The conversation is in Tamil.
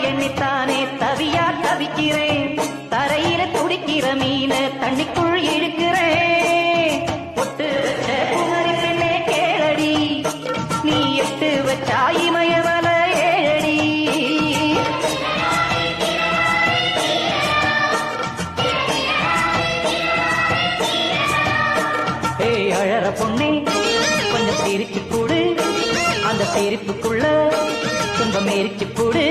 எண்ணித்தானே தவியா தவிக்கிறேன் தரையில துடிக்கிற மீன தண்ணிக்குள் இழுக்கிறேன் பொட்டு வச்ச குமரி பெண்ணே கேளடி நீ எட்டு வச்சாயிமயவல ஏழடி ஏய் அழற பொண்ணே கொஞ்சம் சிரிச்சு கூடு அந்த சிரிப்புக்குள்ள துன்பம் எரிச்சு கூடு